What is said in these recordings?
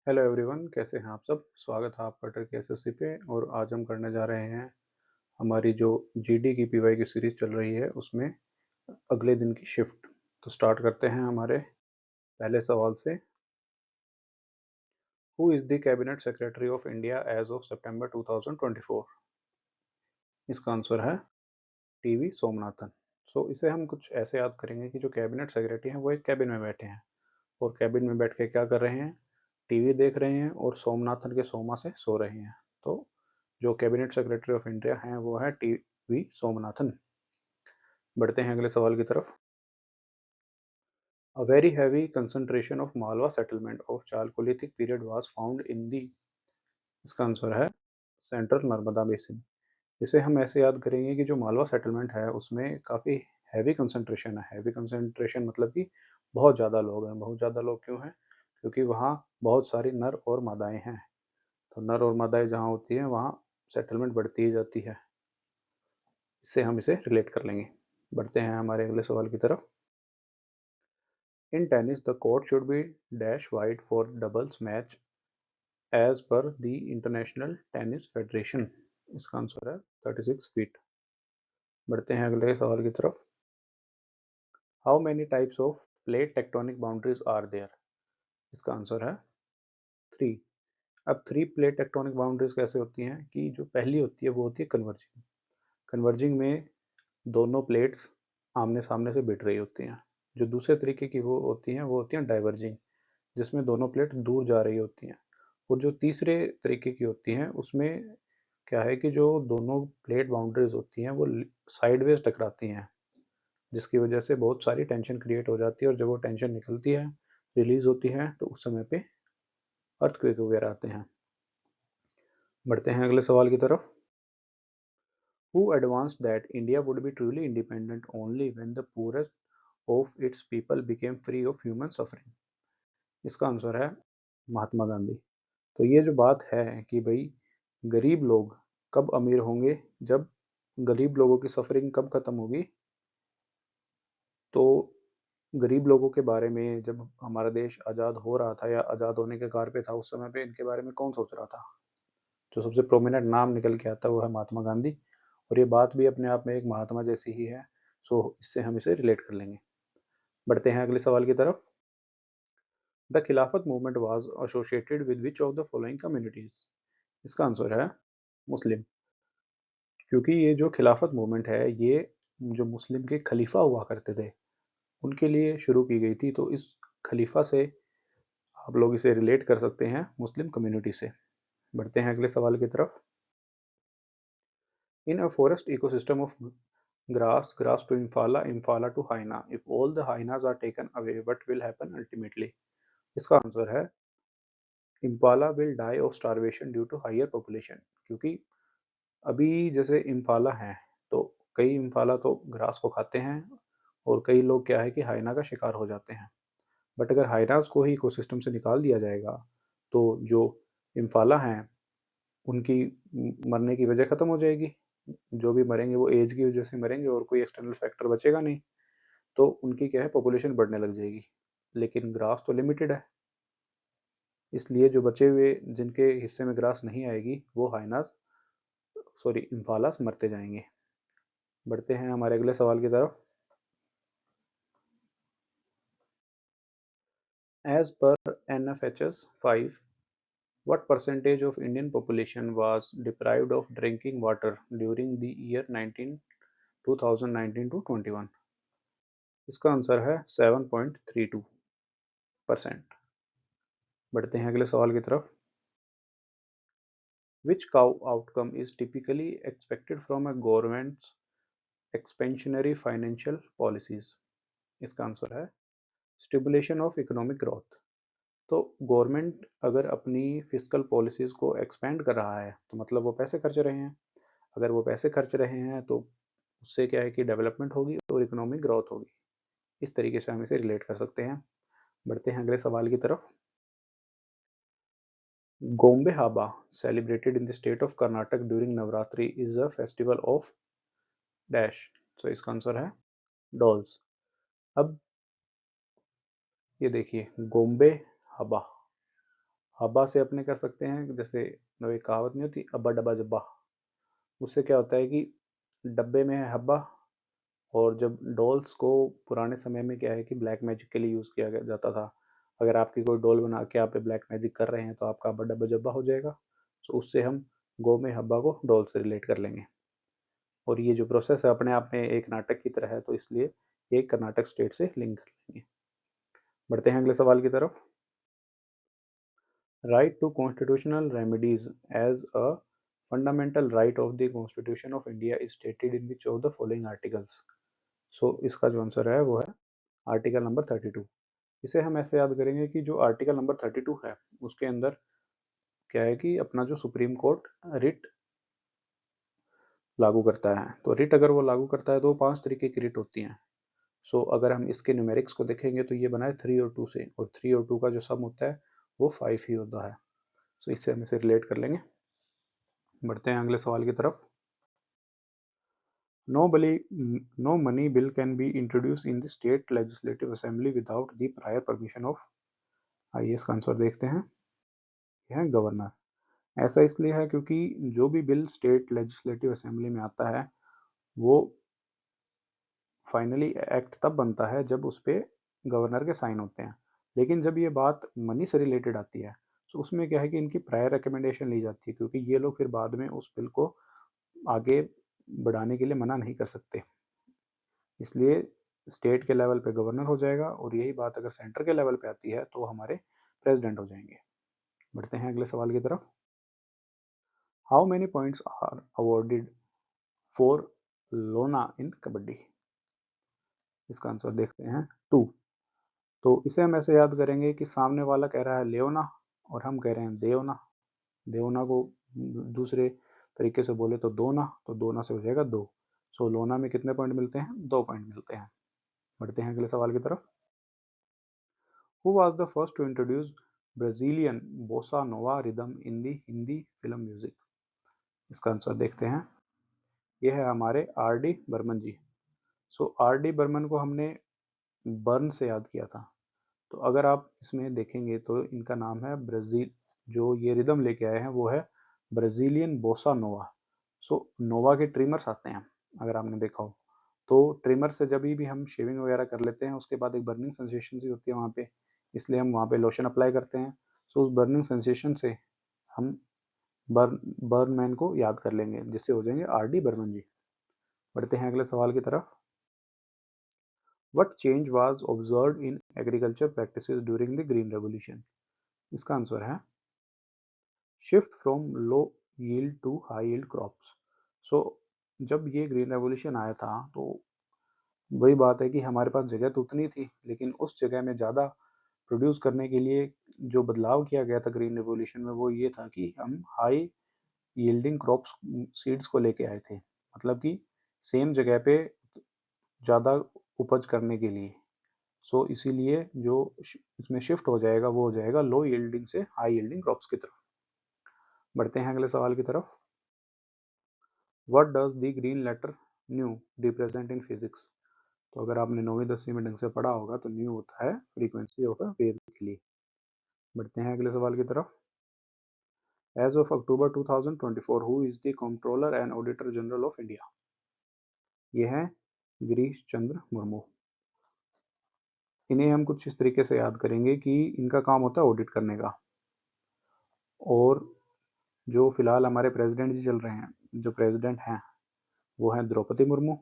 Hello everyone, कैसे हैं आप सब। स्वागत है आपका ट्रिक एसएससी पे। और आज हम करने जा रहे हैं हमारी जो जीडी की पीवाई की सीरीज चल रही है उसमें अगले दिन की शिफ्ट। तो स्टार्ट करते हैं हमारे पहले सवाल से। Who is the cabinet secretary of India as of September 2024? इसका आंसर है टीवी सोमनाथन। सो इसे हम कुछ ऐसे याद करेंगे कि जो कैबिनेट सेक्रेटरी हैं वो एक कैबिन में बैठे हैं और कैबिन में बैठ के क्या कर रहे हैं, टीवी देख रहे हैं और सोमनाथन के सोमा से सो रहे हैं। तो जो कैबिनेट सेक्रेटरी ऑफ इंडिया हैं वो है टीवी सोमनाथन। बढ़ते हैं अगले सवाल की तरफ। A very heavy concentration of Malwa settlement of chalcolithic period was found in the. इसका आंसर है सेंट्रल नर्मदा बेसिन। इसे हम ऐसे याद करेंगे कि जो मालवा सेटलमेंट है उसमें काफ़ी हैवी कंसंट्रेशन है। हैवी कंसंट्रेशन मतलब कि बहुत ज़्यादा लोग हैं। बहुत ज़्यादा लोग क्यों हैं? क्योंकि वहाँ बहुत सारी नर और मादाएं हैं। तो नर और मादाएं जहाँ होती हैं वहाँ सेटलमेंट बढ़ती ही जाती है। इससे हम इसे रिलेट कर लेंगे। बढ़ते हैं हमारे अगले सवाल की तरफ। In tennis the court should be dash wide for doubles match as per the international tennis federation. इसका आंसर है 36 फीट। बढ़ते हैं अगले सवाल की तरफ। How many types of plate tectonic boundaries are there? इसका आंसर है 3। अब 3 प्लेट टेक्टोनिक बाउंड्रीज कैसे होती हैं कि जो पहली होती है वो होती है कन्वर्जिंग। कन्वर्जिंग में दोनों प्लेट्स आमने सामने से भिड़ रही होती हैं। जो दूसरे तरीके की वो होती हैं वो होती हैं डाइवर्जिंग, जिसमें दोनों प्लेट दूर जा रही होती हैं। और जो तीसरे तरीके की होती हैं उसमें क्या है कि जो दोनों प्लेट बाउंड्रीज होती हैं वो साइडवेज टकराती हैं, जिसकी वजह से बहुत सारी टेंशन क्रिएट हो जाती है। और जब वो टेंशन निकलती है, रिलीज होती है, तो उस समय पे अर्थक्वेक वगैरह आते हैं। बढ़ते हैं अगले सवाल की तरफ। Who advanced that India would be truly independent only when the poorest of its people became free of human suffering? इसका आंसर है महात्मा गांधी। तो ये जो बात है कि भाई गरीब लोग कब अमीर होंगे, जब गरीब लोगों की सफरिंग कब खत्म होगी। तो गरीब लोगों के बारे में जब हमारा देश आज़ाद हो रहा था या आज़ाद होने के कगार पे था, उस समय पे इनके बारे में कौन सोच रहा था? जो सबसे प्रोमिनेंट नाम निकल के आता है वो है महात्मा गांधी। और ये बात भी अपने आप में एक महात्मा जैसी ही है। सो इससे हम इसे रिलेट कर लेंगे। बढ़ते हैं अगले सवाल की तरफ। द खिलाफत movement was associated with which of the following communities? इसका आंसर है मुस्लिम। क्योंकि ये जो खिलाफत मूवमेंट है ये जो मुस्लिम के खलीफा हुआ करते थे उनके लिए शुरू की गई थी। तो इस खलीफा से आप लोग इसे रिलेट कर सकते हैं मुस्लिम कम्युनिटी से। बढ़ते हैं अगले सवाल की तरफ। In a forest ecosystem of grass to impala to hyena, if all the hyenas are taken away, what will happen ultimately? इसका आंसर है impala will die of starvation due to higher population. क्योंकि अभी जैसे Impala हैं तो कई Impala तो grass को खाते हैं और कई लोग क्या है कि हाइना का शिकार हो जाते हैं। बट अगर हाइनास को ही इकोसिस्टम से निकाल दिया जाएगा तो जो इम्फाला हैं उनकी मरने की वजह खत्म हो जाएगी। जो भी मरेंगे वो एज की वजह से मरेंगे और कोई एक्सटर्नल फैक्टर बचेगा नहीं। तो उनकी क्या है, पॉपुलेशन बढ़ने लग जाएगी। लेकिन ग्रास तो लिमिटेड है, इसलिए जो बचे हुए जिनके हिस्से में ग्रास नहीं आएगी वो हाइनास सॉरी इम्फालास मरते जाएंगे। बढ़ते हैं हमारे अगले सवाल की तरफ। As per NFHS 5, what percentage of Indian population was deprived of drinking water during the year 2019 to 21? इसका आंसर है 7.32%। बढ़ते हैं अगले सवाल की तरफ। Which cow outcome is typically expected from a government's expansionary financial policies? इसका आंसर है स्टिमुलेशन ऑफ इकोनॉमिक ग्रोथ। तो गवर्नमेंट अगर अपनी फिजिकल पॉलिसीज को एक्सपेंड कर रहा है तो मतलब वो पैसे खर्च रहे हैं। अगर वो पैसे खर्च रहे हैं तो उससे क्या है कि डेवलपमेंट होगी और इकोनॉमिक ग्रोथ होगी। इस तरीके से हम इसे रिलेट कर सकते हैं। बढ़ते हैं अगले सवाल की तरफ। गोम्बे हाबा celebrated in the state of Karnataka during Navratri is a festival of dash. तो इसका आंसर है डॉल्स। अब ये देखिए गोम्बे हाबा, हब्बा से अपने कर सकते हैं, जैसे एक कहावत नहीं होती, अब्बा डब्बा जब्बा। उससे क्या होता है कि डब्बे में है हब्बा, और जब डॉल्स को पुराने समय में क्या है कि ब्लैक मैजिक के लिए यूज़ किया जाता था। अगर आपकी कोई डॉल बना के आप ब्लैक मैजिक कर रहे हैं तो आपका अब्बा डब्बा जब्बा हो जाएगा। तो उससे हम गो में हब्बा को डॉल से रिलेट कर लेंगे। और ये जो प्रोसेस है अपने आप में एक नाटक की तरह है, तो इसलिए एक कर्नाटक स्टेट से लिंक कर लेंगे। बढ़ते हैं अगले सवाल की तरफ। Right to constitutional remedies as a fundamental right of the constitution of India is stated in which of the following articles. So इसका जो आंसर है वो है आर्टिकल नंबर 32। इसे हम ऐसे याद करेंगे कि जो आर्टिकल नंबर 32 है उसके अंदर क्या है कि अपना जो सुप्रीम कोर्ट रिट लागू करता है, तो रिट अगर वो लागू करता है तो 5 तरीके की रिट होती हैं। सो अगर हम इसके न्यूमेरिक्स को देखेंगे तो ये बना है 3 और 2 से, और 3 और 2 का जो सम होता है वो 5 ही होता है। सो इससे हम इसे रिलेट कर लेंगे। बढ़ते हैं अगले सवाल की तरफ। No bully no money bill can be introduce in the state legislative assembly without the prior permission of. आइए इसका आंसर देखते हैं। यह है गवर्नर। ऐसा इसलिए है क्योंकि जो भी बिल स्टेट लेजिस्लेटिव असेंबली में आता है वो फाइनली एक्ट तब बनता है जब उस पर गवर्नर के साइन होते हैं। लेकिन जब ये बात मनी से रिलेटेड आती है तो उसमें क्या है कि इनकी प्रायर रिकमेंडेशन ली जाती है, क्योंकि ये लोग फिर बाद में उस बिल को आगे बढ़ाने के लिए मना नहीं कर सकते। इसलिए स्टेट के लेवल पे गवर्नर हो जाएगा, और यही बात अगर सेंटर के लेवल पे आती है तो हमारे प्रेसिडेंट हो जाएंगे। बढ़ते हैं अगले सवाल की तरफ। How many points are awarded for lona in kabaddi. इसका आंसर देखते हैं 2। तो इसे हम ऐसे याद करेंगे कि सामने वाला कह रहा है लेओना और हम कह रहे हैं देवना। देवना को दूसरे तरीके से बोले तो दोना, तो दोना से हो जाएगा 2। सो लोना में कितने पॉइंट मिलते हैं? 2 पॉइंट मिलते हैं। बढ़ते हैं अगले सवाल की तरफ। Who was the first to introduce Brazilian bossa nova rhythm in the Hindi film music. इसका आंसर देखते हैं। यह है हमारे R D Burman ji. So R D Burman को हमने बर्न से याद किया था। तो अगर आप इसमें देखेंगे तो इनका नाम है ब्राज़ील। जो ये रिदम लेके आए हैं वो है ब्राज़ीलियन बोसा नोवा। सो नोवा के ट्रिमर्स आते हैं, अगर आपने देखा हो तो ट्रिमर से जब भी हम शेविंग वगैरह कर लेते हैं उसके बाद एक बर्निंग सेंसेशन सी होती है वहाँ पे, इसलिए हम वहाँ पे लोशन अप्लाई करते हैं। सो उस बर्निंग सेंसेशन से हम बर्न मैन को याद कर लेंगे, जिससे हो जाएंगे आर डी बर्मन जी। बढ़ते हैं अगले सवाल की तरफ। What change was observed in agriculture practices during the Green Revolution? इसका आंसर है shift from low yield to high yield crops. So जब ये ग्रीन रेवोल्यूशन आया था तो वही बात है कि हमारे पास जगह तो उतनी थी, लेकिन उस जगह में ज़्यादा प्रोड्यूस करने के लिए जो बदलाव किया गया था ग्रीन रेवोल्यूशन में वो ये था कि हम हाई यील्डिंग क्रॉप्स सीड्स को लेके आए थे, मतलब कि सेम जगह पे ज़्यादा उपज करने के लिए। सो इसीलिए जो इसमें शिफ्ट हो जाएगा वो हो जाएगा लो यील्डिंग से हाई यील्डिंग क्रॉप्स की तरफ। बढ़ते हैं अगले सवाल की तरफ। What does the green letter nu represent in physics. तो अगर आपने 9वीं 10वीं में ढंग से पढ़ा होगा तो न्यू होता है फ्रीक्वेंसी ऑफ अ वेव के लिए। बढ़ते हैं अगले सवाल की तरफ। As of October 2024 who is the controller and auditor general of India. ये है गिरीश चंद्र मुर्मू। इन्हें हम कुछ इस तरीके से याद करेंगे कि इनका काम होता है ऑडिट करने का। और जो फिलहाल हमारे प्रेसिडेंट जी चल रहे हैं, जो प्रेसिडेंट हैं वो हैं द्रौपदी मुर्मू।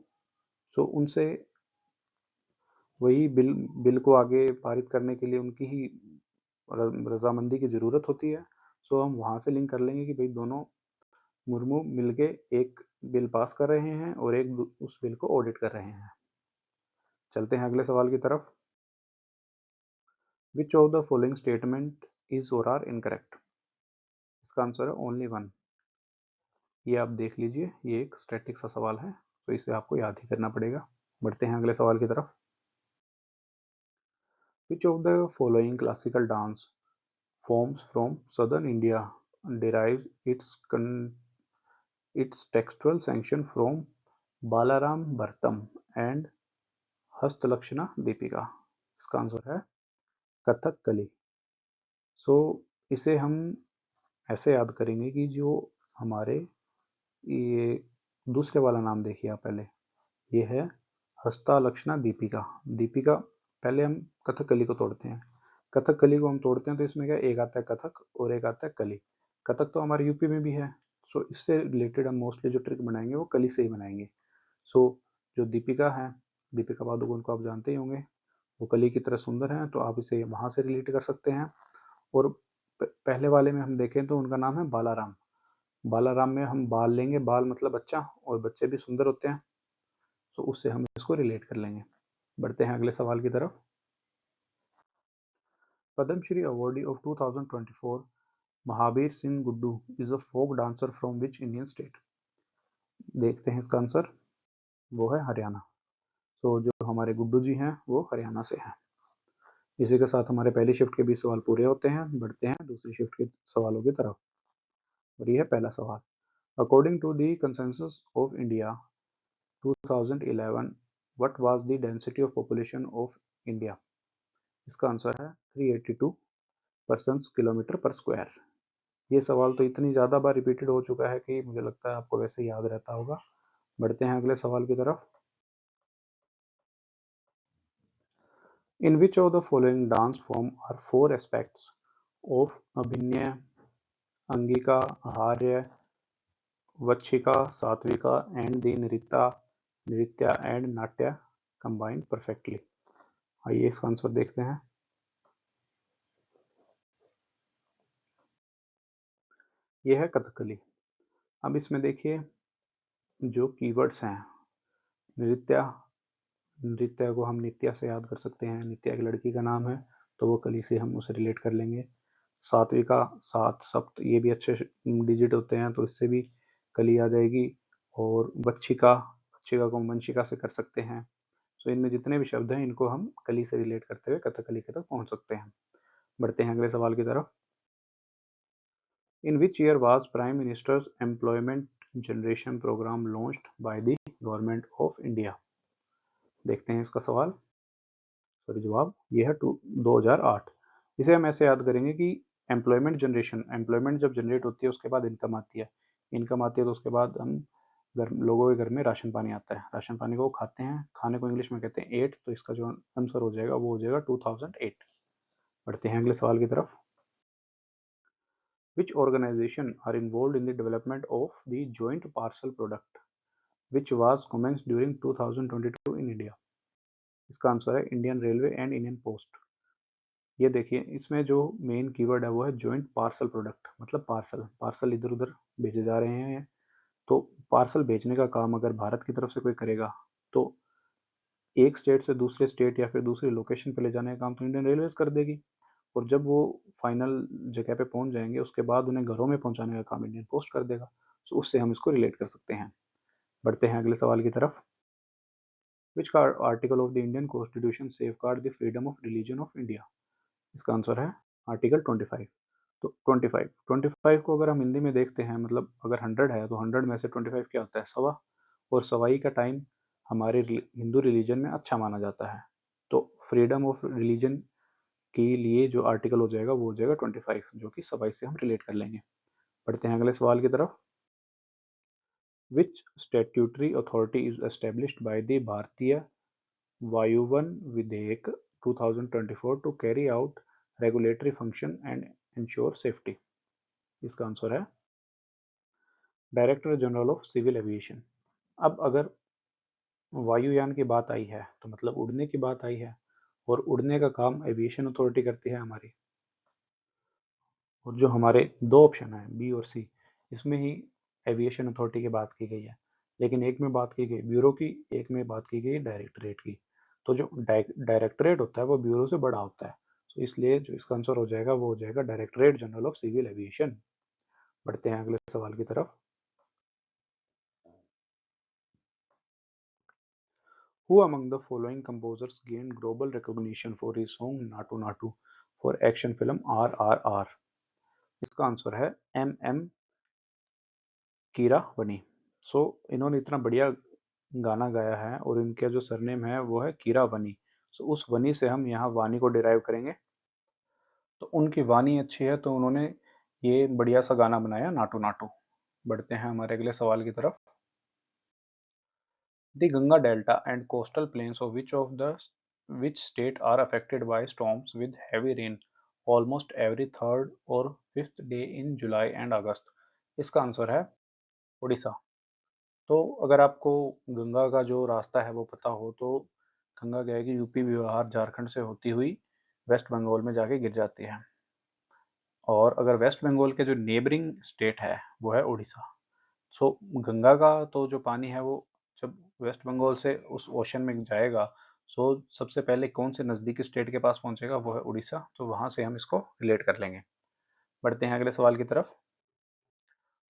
सो उनसे वही बिल को आगे पारित करने के लिए उनकी ही रजामंदी की ज़रूरत होती है। सो हम वहाँ से लिंक कर लेंगे कि भाई दोनों मुर्मू मिलके एक बिल पास कर रहे हैं और एक उस बिल को ऑडिट कर रहे हैं। चलते हैं अगले सवाल की तरफ। Which of the following statement is और आर इनकरेक्ट। इसका आंसर है ओनली वन। ये आप देख लीजिए, ये एक स्टैटिक सा सवाल है तो इसे आपको याद ही करना पड़ेगा। बढ़ते हैं अगले सवाल की तरफ। Which of the following classical dance forms from southern India derives its textual sanction from Balaram Bhartam and Hastalakshana Deepika. इसका आंसर है कथकली। सो इसे हम ऐसे याद करेंगे कि जो हमारे ये दूसरे वाला नाम देखिए आप पहले, ये है हस्तालक्षणा दीपिका। दीपिका पहले हम कथकली को तोड़ते हैं। कथकली को हम तोड़ते हैं तो इसमें क्या एक आता है कथक और एक आता है कली। कथक तो हमारे यूपी में भी है, सो इससे रिलेटेड हम मोस्टली जो ट्रिक बनाएंगे वो कली से ही बनाएंगे। सो जो दीपिका है, दीपिका पादुकोण को आप जानते ही होंगे, वो कली की तरह सुंदर हैं, तो आप इसे वहां से रिलेट कर सकते हैं। और पहले वाले में हम देखें तो उनका नाम है बालाराम। बालाराम में हम बाल लेंगे, बाल मतलब बच्चा, और बच्चे भी सुंदर होते हैं, तो उससे हम इसको रिलेट कर लेंगे। बढ़ते हैं अगले सवाल की तरफ। Padma Shri awardee of 2024 Mahavir Singh Guddu is a folk dancer from which Indian state? देखते हैं इसका आंसर, वो है हरियाणा। तो जो हमारे गुड्डू जी हैं वो हरियाणा से हैं। इसी के साथ हमारे पहली शिफ्ट के 20 सवाल पूरे होते हैं। बढ़ते हैं दूसरी शिफ्ट के सवालों की तरफ, और ये है पहला सवाल। According to the consensus of India 2011 what was the density of population of India? इसका आंसर है 382 पर्सन्स किलोमीटर पर स्क्वायर। ये सवाल तो इतनी ज़्यादा बार रिपीटेड हो चुका है कि मुझे लगता है आपको वैसे याद रहता होगा। बढ़ते हैं अगले सवाल की तरफ। In which of the following dance form are four aspects of abhinaya, angika, aharya, vachika, sattvika and the nritya and natya combined perfectly? आइए इसका आंसर देखते हैं। यह है कथकली। अब इसमें देखिए जो कीवर्ड्स हैं, नृत्या, नृत्या को हम नित्या से याद कर सकते हैं, नित्या एक लड़की का नाम है, तो वो कली से हम उसे रिलेट कर लेंगे। सात्विका, सात सप्त, ये भी अच्छे डिजिट होते हैं, तो इससे भी कली आ जाएगी। और वच्छिका, वच्छिका को हम वंशिका से कर सकते हैं। तो इनमें जितने भी शब्द हैं इनको हम कली से रिलेट करते हुए कथकली के तक पहुंच सकते हैं। बढ़ते हैं अगले सवाल की तरफ। In which year was prime minister's employment generation programme launched by the government of India? देखते हैं इसका सवाल, सॉरी जवाब, ये है 2008। इसे हम ऐसे याद करेंगे कि एम्प्लॉयमेंट जनरेशन, एम्प्लॉयमेंट जब जनरेट होती है उसके बाद इनकम आती है, इनकम आती है तो उसके बाद हम लोगों के घर में राशन पानी आता है, राशन पानी को खाते हैं, खाने को इंग्लिश में कहते हैं एट, तो इसका जो आंसर हो जाएगा वो हो जाएगा 2008। बढ़ते हैं अगले सवाल की तरफ। Which organisation are involved in the development of the joint parcel product which was commenced during 2022 in India? इसका आंसर है Indian railway and Indian post. ये देखिए इसमें जो मेन कीवर्ड है वो है जॉइंट पार्सल प्रोडक्ट, मतलब पार्सल, पार्सल इधर उधर भेजे जा रहे हैं, तो पार्सल भेजने का काम अगर भारत की तरफ से कोई करेगा तो एक स्टेट से दूसरे स्टेट या फिर दूसरी लोकेशन पे ले जाने का काम तो इंडियन रेलवेज कर देगी, और जब वो फाइनल जगह पे पहुंच जाएंगे उसके बाद उन्हें घरों में पहुंचाने का काम इंडियन पोस्ट कर देगा। तो उससे हम इसको रिलेट कर सकते हैं। बढ़ते हैं अगले सवाल की तरफ। Which article of the Indian constitution safeguard the freedom of religion of India? इसका आंसर है आर्टिकल 25। तो 25 को अगर हम हिंदी में देखते हैं, मतलब अगर 100 है तो 100 में से 25 क्या होता है, सवा, और सवाई का टाइम हमारे हिंदू रिलीजन में अच्छा माना जाता है, तो फ्रीडम ऑफ रिलीजन के लिए जो आर्टिकल हो जाएगा वो हो जाएगा 25, जो कि सवाई से हम रिलेट कर लेंगे। बढ़ते हैं अगले सवाल की तरफ। Which statutory authority is established by the Bharatiya Vayuyan Vidheyak 2024 to carry out regulatory function and ensure safety? इसका आंसर है director general of civil aviation. अब अगर वायुयान की बात आई है तो मतलब उड़ने की बात आई है, और उड़ने का काम एविएशन अथॉरिटी करती है हमारी, और जो हमारे दो ऑप्शन है बी और सी, इसमें ही एविएशन अथॉरिटी की बात की गई है, लेकिन एक में बात की गई ब्यूरो की, एक में बात की गई डायरेक्टरेट की। तो जो डायरेक्टरेट होता है वो ब्यूरो से बड़ा होता है, तो इसलिए जो इसका आंसर हो जाएगा वो हो जाएगा directorate general of civil aviation. बढ़ते हैं अगले सवाल की तरफ। Who among the following composers gained global recognition for his song Natu Natu for action film RRR? इसका आंसर है M कीरावनी। सो इन्होंने इतना बढ़िया गाना गाया है और इनका जो सरनेम है वो है कीरावनी। सो उस वनी से हम यहाँ वानी को डिराइव करेंगे। तो उनकी वाणी अच्छी है तो उन्होंने ये बढ़िया सा गाना बनाया नाटू नाटू। बढ़ते हैं हमारे अगले सवाल की तरफ। The Ganga Delta and coastal plains of which state are affected by storms with heavy rain almost every third or fifth day in July and August? इसका आंसर है उड़ीसा। तो अगर आपको गंगा का जो रास्ता है वो पता हो तो गंगा क्या है कि यूपी, बिहार, झारखंड से होती हुई वेस्ट बंगाल में जाके गिर जाती है। और अगर वेस्ट बंगाल के जो नेबरिंग स्टेट है वो है उड़ीसा। सो गंगा का तो जो पानी है वो जब वेस्ट बंगाल से उस ओशन में जाएगा, सो सबसे पहले कौन से नज़दीकी स्टेट के पास पहुंचेगा, वो है उड़ीसा। तो वहां से हम इसको रिलेट कर लेंगे। बढ़ते हैं अगले सवाल की तरफ।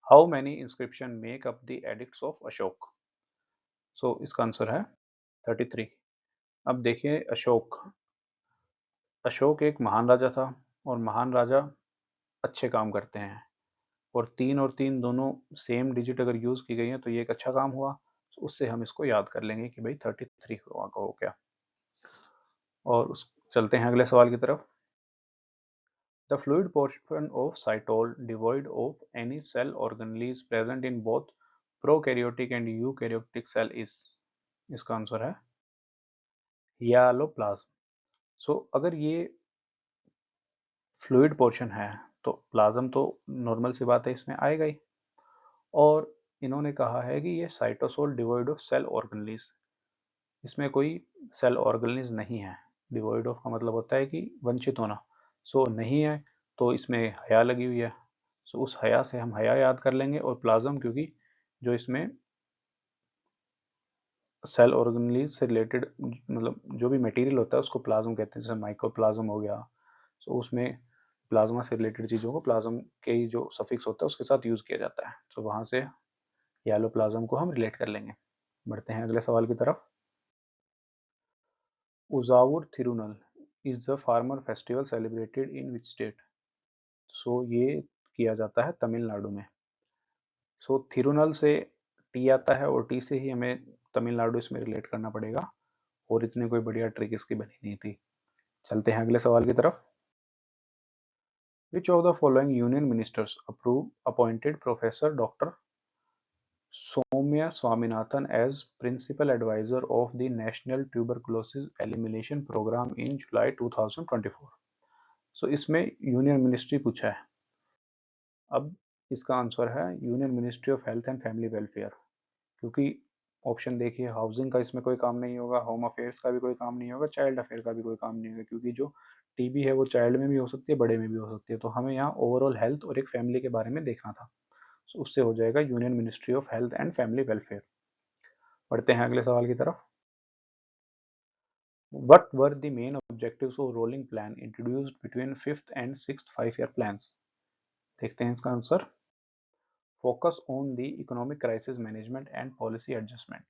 How many inscription make up the edicts of Ashoka? So इसका आंसर है 33। अब देखिए, अशोक अशोक एक महान राजा था, और महान राजा अच्छे काम करते हैं। और तीन दोनों सेम डिजिट अगर यूज की गई है तो ये एक अच्छा काम हुआ। तो उससे हम इसको याद कर लेंगे कि भाई 33 हो गया। और उस चलते हैं अगले सवाल की तरफ। The fluid portion of cytosol devoid of any cell organelle present in both prokaryotic and eukaryotic cell is? इसका आंसर है हियालोप्लाज्म। सो अगर ये फ्लूइड पोर्शन है तो प्लाज्म तो नॉर्मल सी बात है, इसमें आएगा ही। और इन्होंने कहा है कि ये cytosol devoid of cell organelles, इसमें कोई सेल ऑर्गेनेल्स नहीं है। डिवॉइड ऑफ का मतलब होता है कि वंचित होना। सो नहीं है, तो इसमें हया लगी हुई है। सो उस हया से हम हया याद कर लेंगे। और प्लाज्म, क्योंकि जो इसमें सेल ऑर्गेनेल्स से रिलेटेड मतलब जो भी मटेरियल होता है उसको प्लाज्म कहते हैं। जैसे माइक्रोप्लाज्म हो गया, सो उसमें प्लाज्मा से रिलेटेड चीज़ों को प्लाज्म के ही जो सफिक्स होता है उसके साथ यूज किया जाता है। तो वहां से येलो प्लाज्म को हम रिलेट कर लेंगे। बढ़ते हैं अगले सवाल की तरफ। Uzhavar Thirunal is the farmer festival celebrated in which state? So ये किया जाता है तमिलनाडु में। सो थिरुनल से टी आता है, और टी से ही हमें तमिलनाडु इसमें रिलेट करना पड़ेगा। और इतनी कोई बढ़िया ट्रिक इसकी बनी नहीं थी। चलते हैं अगले सवाल की तरफ। Which of the following union ministers approve appointed professor doctor Soumya Swaminathan as Principal Advisor of the National Tuberculosis Elimination Program in July 2024? सो इसमें यूनियन मिनिस्ट्री पूछा है। अब इसका आंसर है union ministry of health and family welfare. क्योंकि option देखिए, housing का इसमें कोई काम नहीं होगा, होम अफेयर्स का भी कोई काम नहीं होगा, चाइल्ड अफेयर का भी कोई काम नहीं होगा। क्योंकि जो टीबी है वो चाइल्ड में भी हो सकती है, बड़े में भी हो सकती है। तो हमें यहाँ ओवरऑल हेल्थ और एक फैमिली के बारे में देखना था। तो उससे हो जाएगा union ministry of health and family welfare. बढ़ते हैं अगले सवाल की तरफ। What were the main objectives of rolling plan introduced between fifth and sixth 5-year plans? देखते हैं इसका answer. Focus on the economic crisis management and policy adjustment.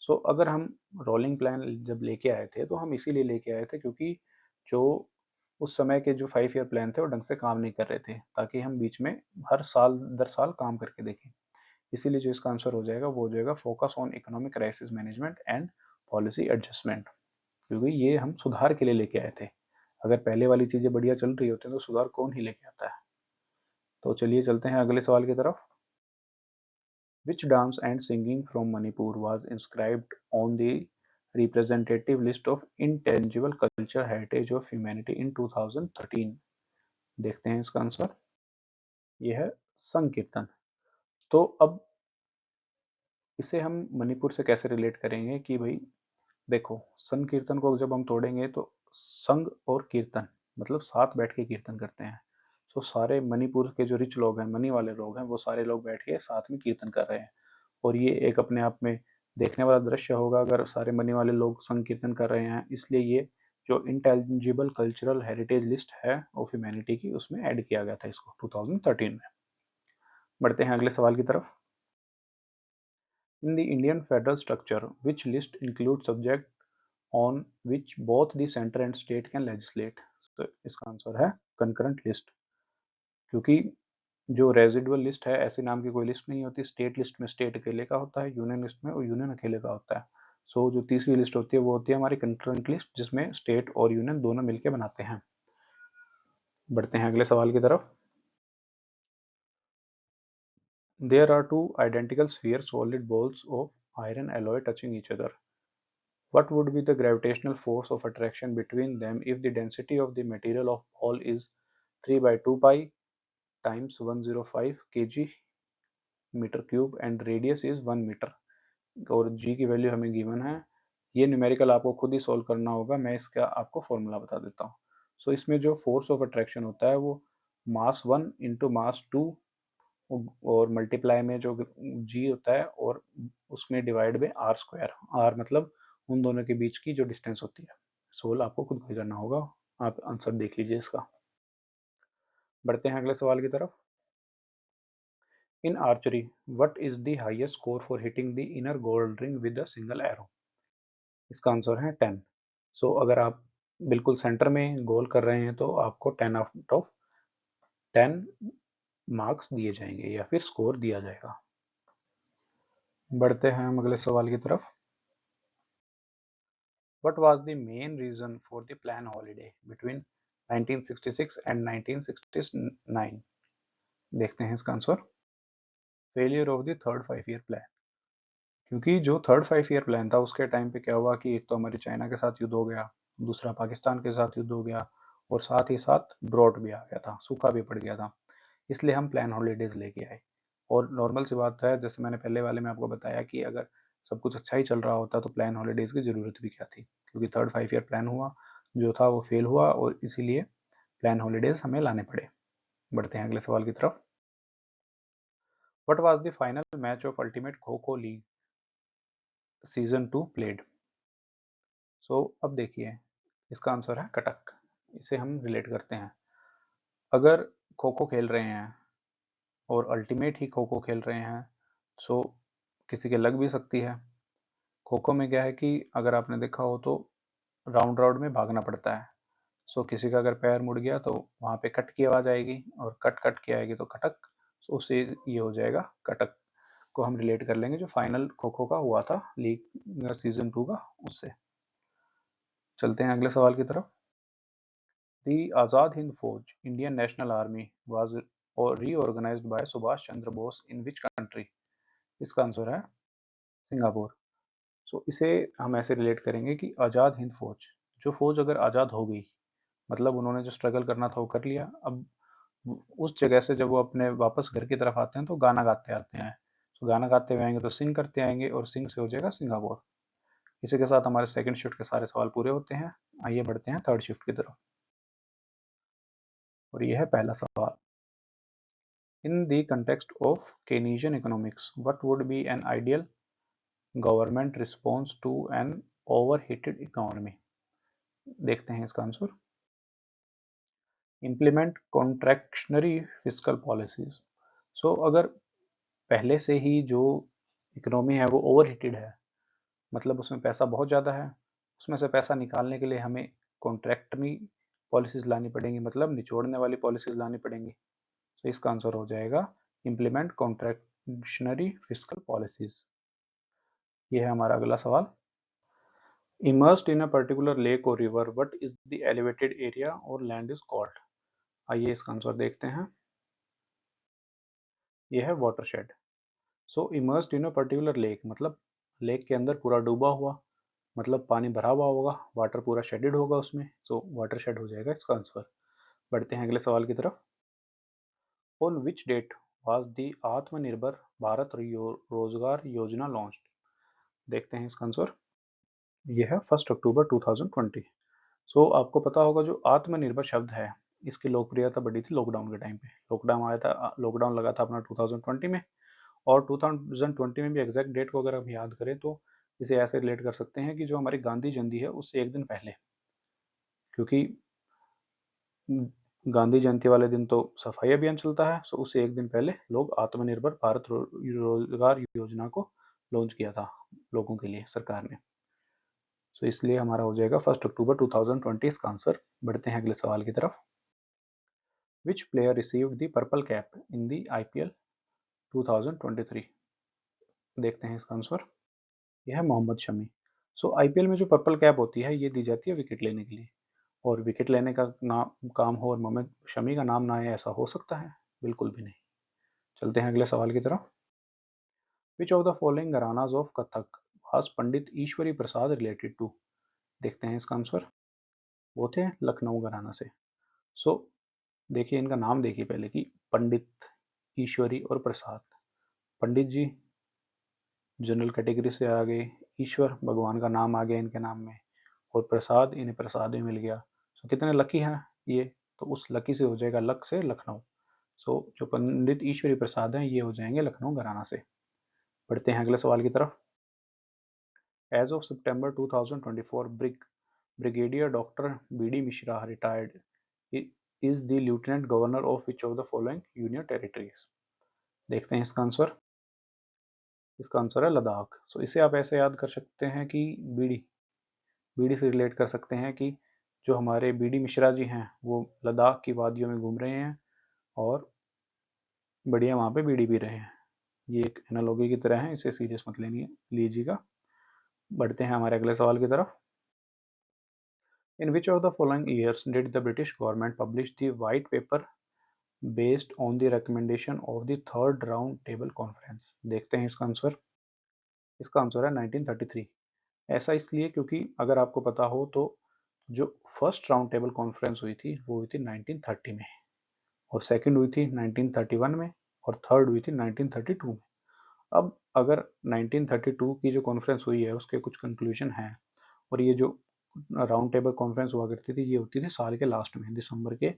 So अगर हम रोलिंग प्लान जब लेके आए थे तो हम इसीलिए लेके आए थे क्योंकि जो उस समय के जो 5-year प्लान थे वो ढंग से काम नहीं कर रहे थे, ताकि हम बीच में हर साल दर साल काम करके देखें। इसीलिए जो इसका आंसर हो जाएगा वो हो जाएगा focus on economic crisis management and policy adjustment. क्योंकि ये हम सुधार के लिए लेके आए थे। अगर पहले वाली चीजें बढ़िया चल रही होती तो सुधार कौन ही लेके आता है। तो चलिए चलते हैं अगले सवाल की तरफ। Which dance and singing from Manipur was inscribed on the representative list of intangible culture heritage of humanity in 2013? देखते हैं इसका आंसर। यह है संकीर्तन। तो अब इसे हम मणिपुर से कैसे रिलेट करेंगे कि भाई देखो, संकीर्तन को जब हम तोड़ेंगे तो संग और कीर्तन मतलब साथ बैठ के कीर्तन करते हैं। तो सारे मणिपुर के जो रिच लोग हैं, मनी वाले लोग हैं, वो सारे लोग बैठ के साथ में कीर्तन कर रहे हैं। और ये एक अपने आप में देखने वाला दृश्य होगा अगर सारे मनी वाले लोग संग कीर्तन कर रहे हैं। इसलिए ये जो इंटेलिजिबल कल्चरल हेरिटेज लिस्ट है ऑफ ह्यूमैनिटी की, उसमें ऐड किया गया था इसको 2013 में। बढ़ते हैं अगले सवाल की तरफ। In the Indian federal structure which list include subject on which both the centre and state can legislate? तो इसका आंसर है कंकरेंट लिस्ट। क्योंकि जो रेजिडुअल लिस्ट है, ऐसे नाम की कोई लिस्ट नहीं होती। स्टेट लिस्ट में स्टेट अकेले का होता है, यूनियन लिस्ट में और यूनियन अकेले का होता है। सो जो तीसरी लिस्ट होती है वो होती है हमारी कंकरेंट लिस्ट, जिसमें स्टेट और यूनियन दोनों मिलकर बनाते हैं। बढ़ते हैं अगले सवाल की तरफ। There are two identical sphere solid balls of iron alloy touching each other. What would be the gravitational force of attraction between them if the density of the material of ball is 3 by 2 pi times 105 kg metre cube and radius is 1 metre, और G की value हमें given है। ये numerical आपको खुद ही solve करना होगा, मैं इसका आपको फॉर्मूला बता देता हूँ। सो इसमें जो फोर्स ऑफ अट्रैक्शन होता है वो मास 1 इंटू मास 2 और मल्टीप्लाई में जो जी होता है और उसमें divide by R square. R मतलब उन दोनों के बीच की जो डिस्टेंस होती है। सोल्व आपको खुद को करना होगा, आप आंसर देख लीजिए इसका। बढ़ते हैं अगले सवाल की तरफ। In archery what is the highest score for hitting the inner gold ring with a single arrow? इसका आंसर है 10। सो अगर आप बिल्कुल सेंटर में गोल कर रहे हैं तो आपको 10 आउट ऑफ 10 मार्क्स दिए जाएंगे या फिर स्कोर दिया जाएगा। बढ़ते हैं हम अगले सवाल की तरफ। What was the main reason for the plan holiday between 1966 and 1969? देखते हैं इसका answer. Failure of the third 5 year plan. क्योंकि जो थर्ड 5 ईयर प्लान था उसके टाइम पे क्या हुआ कि एक तो हमारी चाइना के साथ युद्ध हो गया, दूसरा पाकिस्तान के साथ युद्ध हो गया, और साथ ही साथ ड्रॉट भी आ गया था, सूखा भी पड़ गया था। इसलिए हम प्लान हॉलीडेज लेके आए। और नॉर्मल सी बात है, जैसे मैंने पहले वाले में आपको बताया कि अगर सब कुछ अच्छा ही चल रहा होता तो प्लान हॉलीडेज की ज़रूरत भी क्या थी, क्योंकि थर्ड 5 ईयर प्लान हुआ जो था वो फेल हुआ और इसीलिए प्लान हॉलीडेज हमें लाने पड़े। बढ़ते हैं अगले सवाल की तरफ। What was the final match of ultimate kho kho league season 2 played? सो अब देखिए, इसका आंसर है कटक। इसे हम रिलेट करते हैं। अगर खो खो खेल रहे हैं और अल्टीमेट ही खो खो खेल रहे हैं, सो किसी के लग भी सकती है। खो खो में क्या है कि अगर आपने देखा हो तो राउंड राउंड में भागना पड़ता है। सो किसी का अगर पैर मुड़ गया तो वहाँ पे कट की आवाज़ आएगी, और कट कट की आएगी तो कटक। सो उससे ये हो जाएगा कटक, को हम रिलेट कर लेंगे जो फाइनल खो खो का हुआ था लीग सीजन 2 का, उससे। चलते हैं अगले सवाल की तरफ। दी Azad Hind Fauj Indian National Army was reorganised by Subhash Chandra Bose in which country? इसका आंसर है सिंगापुर। सो इसे हम ऐसे रिलेट करेंगे कि आज़ाद हिंद फौज, जो फौज अगर आज़ाद हो गई मतलब उन्होंने जो स्ट्रगल करना था वो कर लिया, अब उस जगह से जब वो अपने वापस घर की तरफ आते हैं तो गाना गाते आते हैं। तो गाना गाते हुए आएंगे तो सिंग करते आएंगे, और सिंग से हो जाएगा सिंगापुर। इसी के साथ हमारे सेकंड शिफ्ट के सारे सवाल पूरे होते हैं। आइए बढ़ते हैं थर्ड शिफ्ट की तरफ, और यह है पहला सवाल। In the context of Keynesian economics what would be an ideal government response to an overheated economy? देखते हैं इसका answer. Implement contractionary fiscal policies. So अगर पहले से ही जो इकोनॉमी है वो ओवरहीटेड है, मतलब उसमें पैसा बहुत ज़्यादा है, उसमें से पैसा निकालने के लिए हमें कॉन्ट्रैक्टरी पॉलिसीज लानी पड़ेंगी, मतलब निचोड़ने वाली पॉलिसीज लानी पड़ेंगी। तो इसका आंसर हो जाएगा इम्प्लीमेंट कॉन्ट्रैक्शनरी फिस्कल पॉलिसीज। ये है हमारा अगला सवाल। Immersed in a particular lake और river what is the elevated area और लैंड इज कॉल्ड? आइए इसका आंसर देखते हैं। यह है watershed. So immersed in a particular lake मतलब लेक के अंदर पूरा डूबा हुआ, मतलब पानी भरा हुआ होगा, वाटर पूरा शेडेड होगा उसमें, सो वाटर शेड हो जाएगा इसका आंसर। बढ़ते हैं अगले सवाल की तरफ। On which date was the Atmanirbhar Bharat रोजगार योजना लॉन्च्ड? देखते हैं इसका आंसर। यह है 1 अक्टूबर 2020। सो आपको पता होगा जो आत्मनिर्भर शब्द है, इसकी लोकप्रियता बढ़ी थी लॉकडाउन के टाइम पे। लॉकडाउन आया था, लॉकडाउन लगा था अपना 2020 में, और 2020 में भी एग्जैक्ट डेट को अगर हम याद करें तो इसे ऐसे रिलेट कर सकते हैं कि जो हमारी गांधी जयंती है उससे एक दिन पहले, क्योंकि गांधी जयंती वाले दिन तो सफाई अभियान चलता है, सो उससे एक दिन पहले लोग आत्मनिर्भर भारत रोजगार योजना को लॉन्च किया था लोगों के लिए सरकार ने। सो इसलिए हमारा हो जाएगा 1 अक्टूबर 2020 इसका आंसर। बढ़ते हैं अगले सवाल की तरफ। विच player received the purple cap in the IPL 2023? देखते हैं इसका आंसर। यह है मोहम्मद शमी। सो IPL में जो पर्पल कैप होती है ये दी जाती है विकेट लेने के लिए, और विकेट लेने का काम हो और मोहम्मद शमी का नाम ना आए, ऐसा हो सकता है? बिल्कुल भी नहीं। चलते हैं अगले सवाल की तरफ। Which of the following gharanas of Kathak was Pandit Ishwari Prasad related to? देखते हैं इसका आंसर। वो थे लखनऊ घराना से। सो देखिए इनका नाम देखिए पहले कि पंडित, ईश्वरी और प्रसाद। पंडित जी जनरल कैटेगरी से आ गए, ईश्वर भगवान का नाम आ गया इनके नाम में, और प्रसाद, इन्हें प्रसाद भी मिल गया। सो कितने लकी हैं ये? तो उस लकी से हो जाएगा लक से लखनऊ। सो जो पंडित ईश्वरी प्रसाद हैं ये हो जाएंगे लखनऊ घराना से। बढ़ते हैं अगले सवाल की तरफ। As of September 2024 brigadier doctor B D Mishra retired is the lieutenant governor of which of the following union territories? देखते हैं इसका आंसर। इसका आंसर है लद्दाख। सो इसे आप ऐसे याद कर सकते हैं कि बीडी, बीडी से रिलेट कर सकते हैं कि जो हमारे बी डी मिश्रा जी हैं वो लद्दाख की वादियों में घूम रहे हैं और बढ़िया वहाँ पे बीड़ी पी रहे हैं। ये एक एनालॉजी की तरह है, इसे सीरियस मत लेनी लीजिएगा। बढ़ते हैं हमारे अगले सवाल की तरफ। In which of the following years did the British government publish the white paper based on the recommendation of the third round table conference? देखते हैं इसका आंसर। इसका आंसर है 1933। ऐसा इसलिए क्योंकि अगर आपको पता हो तो जो फर्स्ट राउंड टेबल कॉन्फ्रेंस हुई थी वो हुई थी 1930 में, और सेकंड हुई थी 1931 में, और थर्ड हुई थी 1932 में। अब अगर 1932 की जो कॉन्फ्रेंस हुई है उसके कुछ कंक्लूजन हैं, और ये जो राउंड टेबल कॉन्फ्रेंस हुआ करती थी ये होती थी साल के लास्ट में, दिसंबर के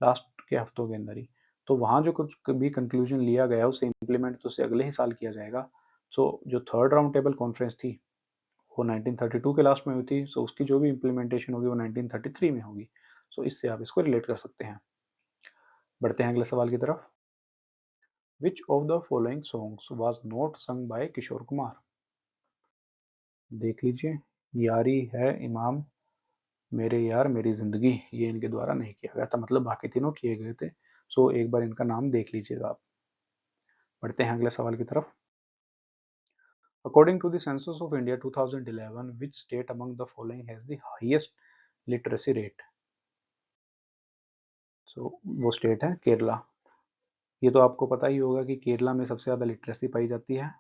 लास्ट के हफ्तों के अंदर ही। तो वहाँ जो कुछ भी कंक्लूजन लिया गया उसे इम्प्लीमेंट तो उसे अगले ही साल किया जाएगा। सो जो थर्ड राउंड टेबल कॉन्फ्रेंस थी वो 1932 के लास्ट में हुई थी, सो उसकी जो भी इम्प्लीमेंटेशन होगी वो 1933 में होगी। सो इससे आप इसको रिलेट कर सकते हैं। बढ़ते हैं अगले सवाल की तरफ। Which of the following songs was not sung by Kishore Kumar? देख लीजिए। यारी है इमाम, मेरे यार मेरी जिंदगी, ये इनके द्वारा नहीं किया गया था, मतलब बाकी तीनों किए गए थे। सो एक बार इनका नाम देख लीजिएगा आप। बढ़ते हैं अगले सवाल की तरफ। According to the census of India 2011 which state among the following has the highest literacy rate? So वो स्टेट है केरला। ये तो आपको पता ही होगा कि केरला में सबसे ज़्यादा लिटरेसी पाई जाती है।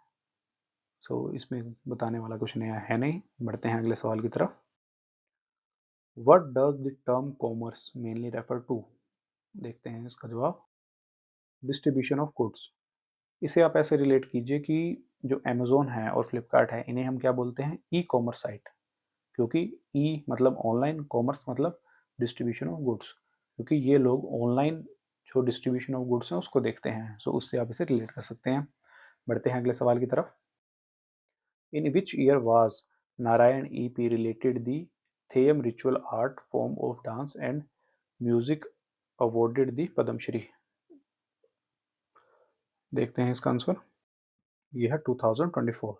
सो इसमें बताने वाला कुछ नया है नहीं। बढ़ते हैं अगले सवाल की तरफ। What does the term commerce mainly refer to? देखते हैं इसका जवाब। Distribution of goods. इसे आप ऐसे रिलेट कीजिए कि जो अमेजोन है और फ्लिपकार्ट है इन्हें हम क्या बोलते हैं? E commerce site. क्योंकि ई मतलब ऑनलाइन, कॉमर्स मतलब डिस्ट्रीब्यूशन ऑफ गुड्स, क्योंकि ये लोग ऑनलाइन जो डिस्ट्रीब्यूशन ऑफ गुड्स है उसको देखते हैं। सो उससे आप इसे रिलेट कर सकते हैं। बढ़ते हैं अगले सवाल की तरफ। In which year was Narayan E P related the Theyyam ritual art form of dance and music awarded the Padma Shri? देखते हैं इसका आंसर। यह है 2024।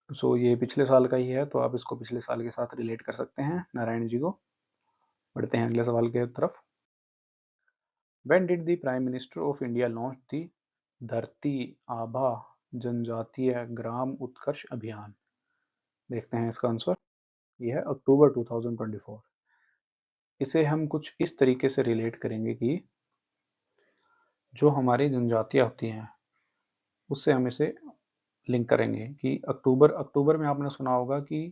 सो ये पिछले साल का ही है, तो आप इसको पिछले साल के साथ रिलेट कर सकते हैं नारायण जी को। बढ़ते हैं अगले सवाल की तरफ। When did the Prime Minister of India launch the धरती आभा जनजातीय ग्राम उत्कर्ष अभियान? देखते हैं इसका आंसर। यह है अक्टूबर 2024। इसे हम कुछ इस तरीके से रिलेट करेंगे कि जो हमारी जनजातियाँ होती हैं उससे हम इसे लिंक करेंगे कि अक्टूबर अक्टूबर में आपने सुना होगा कि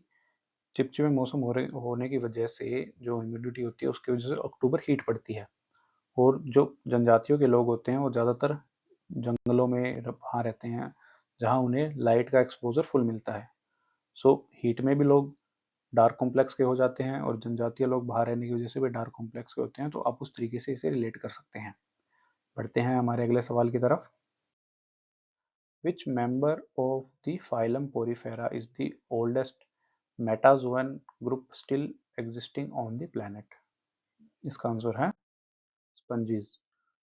चिपचिपे मौसम होने की वजह से जो ह्यूमिडिटी होती है उसकी वजह से अक्टूबर हीट पड़ती है, और जो जनजातियों के लोग होते हैं वो ज़्यादातर जंगलों में वहाँ रहते हैं जहाँ उन्हें लाइट का एक्सपोजर फुल मिलता है। सो हीट में भी लोग डार्क कॉम्प्लेक्स के हो जाते हैं, और जनजातीय लोग बाहर रहने की वजह से भी डार्क कॉम्प्लेक्स के होते हैं। तो आप उस तरीके से इसे रिलेट कर सकते हैं। बढ़ते हैं हमारे अगले सवाल की तरफ। Which member of the phylum Porifera is the oldest metazoan group still existing on the planet? इसका आंसर है स्पंजीज।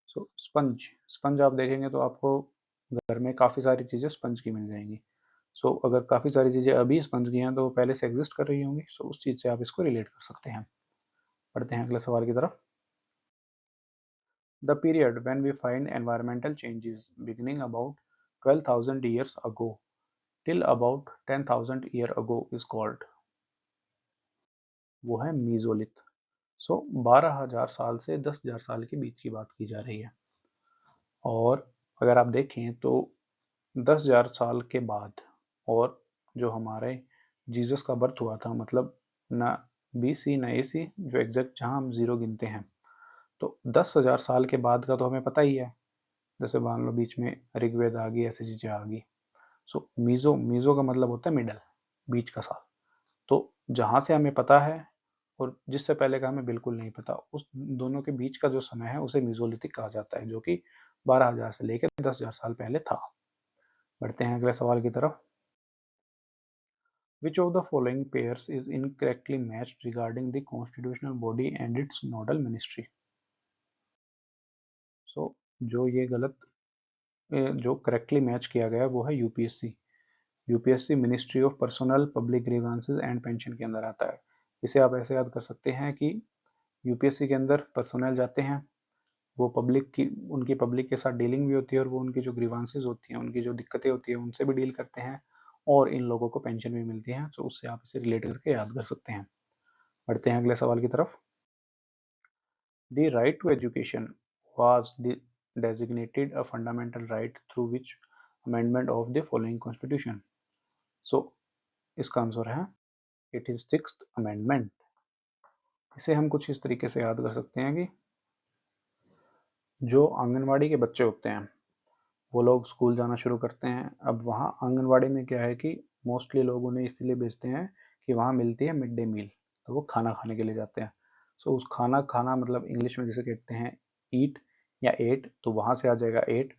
सो स्पंज, स्पंज आप देखेंगे तो आपको घर में काफ़ी सारी चीज़ें स्पंज की मिल जाएंगी। सो अगर काफ़ी सारी चीज़ें अभी स्पंज की हैं तो वो पहले से एग्जिस्ट कर रही होंगी। सो उस चीज़ से आप इसको रिलेट कर सकते हैं। पढ़ते हैं अगले सवाल की तरफ। The period when we find environmental changes beginning about 12,000 years ago till about 10,000 years ago is called? वो है मीजोलिथ। सो 12,000 साल से 10,000 साल के बीच की बात की जा रही है। और अगर आप देखें तो 10,000 साल के बाद और जो हमारे जीसस का बर्थ हुआ था, मतलब ना BC ना AC, जो एग्जैक्ट जहाँ हम जीरो गिनते हैं, तो 10,000 साल के बाद का तो हमें पता ही है। जैसे मान लो बीच में ऋग्वेद आ गई, ऐसी चीजें आ गई। सो मीजो मीजो का मतलब होता है मिडल, बीच का साल। तो जहां से हमें पता है और जिससे पहले का हमें बिल्कुल नहीं पता, उस दोनों के बीच का जो समय है उसे मीजोलिथिक कहा जाता है, जो कि 12,000 से लेकर 10,000 साल पहले था। बढ़ते हैं अगले सवाल की तरफ। Which of the following pairs is incorrectly matched regarding the constitutional body and its nodal ministry? So, जो ये गलत जो करेक्टली मैच किया गया है वो है UPSC. UPSC ministry of personnel public grievances and pension के अंदर आता है। इसे आप ऐसे याद कर सकते हैं कि यूपीएससी के अंदर पर्सनल जाते हैं, वो पब्लिक की उनकी पब्लिक के साथ डीलिंग भी होती है और वो उनकी जो ग्रीवांसेस होती हैं, उनकी जो दिक्कतें होती हैं, उनसे भी डील करते हैं और इन लोगों को पेंशन भी मिलती है। तो उससे आप इसे रिलेट करके याद कर सकते हैं। बढ़ते हैं अगले सवाल की तरफ। The right to education was designated a fundamental right through which amendment of the following constitution? So इसका आंसर है इट इज सिक्स्थ अमेंडमेंट। इसे हम कुछ इस तरीके से याद कर सकते हैं कि जो आंगनवाड़ी के बच्चे होते हैं वो लोग स्कूल जाना शुरू करते हैं। अब वहाँ आंगनवाड़ी में क्या है कि मोस्टली लोग उन्हें इसलिए भेजते हैं कि वहाँ मिलती है मिड डे मील, तो वो खाना खाने के लिए जाते हैं। सो उस खाना खाना मतलब इंग्लिश में जिसे कहते हैं ईट या एट, तो वहाँ से आ जाएगा एट।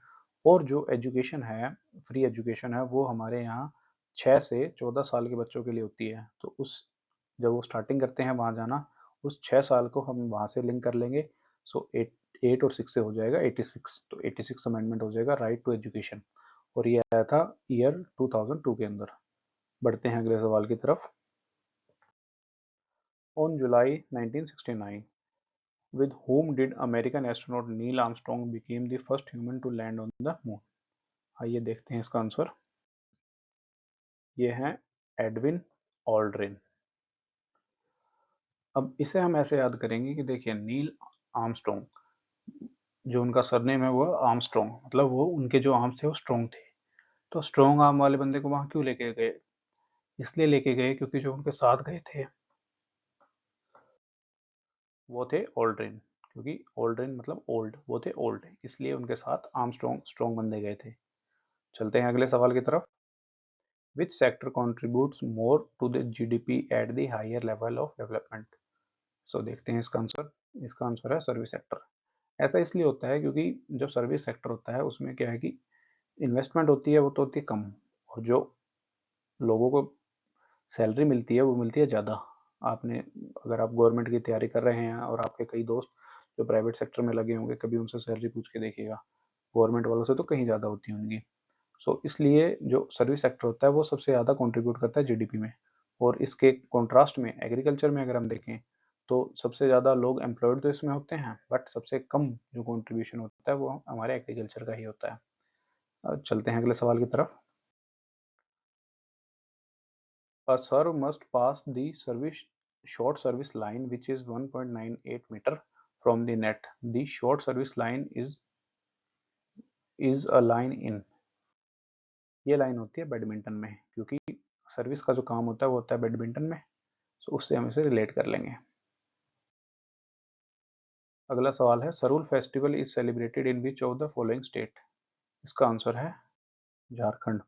और जो एजुकेशन है, फ्री एजुकेशन है, वो हमारे यहाँ 6 से 14 साल के बच्चों के लिए होती है। तो उस जब वो स्टार्टिंग करते हैं वहाँ जाना, उस 6 साल को हम वहाँ से लिंक कर लेंगे। सो 8 और 6 से हो जाएगा 86। तो 86 अमेंडमेंट हो जाएगा राइट टू एजुकेशन, और ये आया था ईयर 2002 के अंदर। बढ़ते हैं अगले सवाल की तरफ। On July 1969 with whom did American astronaut Neil Armstrong became the first human to land on the moon? आइए देखते हैं इसका आंसर। ये है एडविन ऑल्ड्रिन। अब इसे हम ऐसे याद करेंगे कि देखिए नील आर्मस्ट्रॉन्ग, जो उनका सरनेम है वो आर्मस्ट्रॉन्ग, मतलब वो उनके जो आर्म्स थे वो स्ट्रॉन्ग थे। तो स्ट्रॉन्ग आर्म वाले बंदे को वहां क्यों लेके गए? इसलिए लेके गए क्योंकि जो उनके साथ गए थे वो थे ओल्ड्रिन, क्योंकि ओल्ड्रिन मतलब ओल्ड, वो थे ओल्ड, इसलिए उनके साथ आर्मस्ट्रॉन्ग स्ट्रॉन्ग बंदे गए थे। चलते हैं अगले सवाल की तरफ। Which sector contributes more to the GDP at the higher level of development? So देखते हैं इसका आंसर। इसका आंसर है सर्विस सेक्टर। ऐसा इसलिए होता है क्योंकि जो सर्विस सेक्टर होता है उसमें क्या है कि इन्वेस्टमेंट होती है वो तो होती है कम, और जो लोगों को सैलरी मिलती है वो मिलती है ज़्यादा। आपने अगर आप गवर्नमेंट की तैयारी कर रहे हैं और आपके कई दोस्त जो प्राइवेट सेक्टर में लगे होंगे, कभी उनसे सैलरी पूछ के देखिएगा, गवर्नमेंट वालों से तो कहीं ज़्यादा होती होंगी। सो इसलिए जो सर्विस सेक्टर होता है वो सबसे ज़्यादा कंट्रीब्यूट करता है जीडीपी में। और इसके कॉन्ट्रास्ट में एग्रीकल्चर में अगर हम देखें तो सबसे ज़्यादा लोग एम्प्लॉयड तो इसमें होते हैं, बट सबसे कम जो कंट्रीब्यूशन होता है वो हमारे एग्रीकल्चर का ही होता है। अब चलते हैं अगले सवाल की तरफ। A serve must pass the service short service line which is 1.98 meter from the net. The short service line is a line in, ये लाइन होती है बैडमिंटन में, क्योंकि सर्विस का जो काम होता है वो होता है बैडमिंटन में। तो उससे हम इसे रिलेट कर लेंगे। अगला सवाल है Sarhul festival is celebrated in which of the following state? इसका आंसर है झारखंड।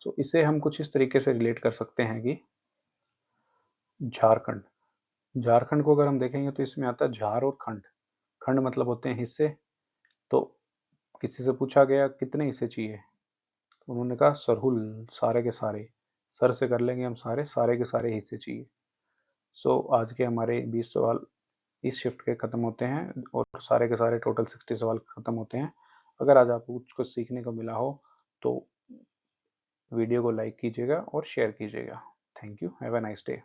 तो इसे हम कुछ इस तरीके से रिलेट कर सकते हैं कि झारखंड, झारखंड को अगर हम देखेंगे तो इसमें आता है झार और खंड। खंड मतलब होते हैं हिस्से। तो किसी से पूछा गया कितने हिस्से चाहिए, तो उन्होंने कहा सरहुल, सारे के सारे। सर से कर लेंगे हम सारे, सारे के सारे हिस्से चाहिए। सो आज के हमारे 20 सवाल इस शिफ्ट के ख़त्म होते हैं और सारे के सारे टोटल 60 सवाल ख़त्म होते हैं। अगर आज आपको कुछ सीखने को मिला हो तो वीडियो को लाइक कीजिएगा और शेयर कीजिएगा। Thank you, have a nice day.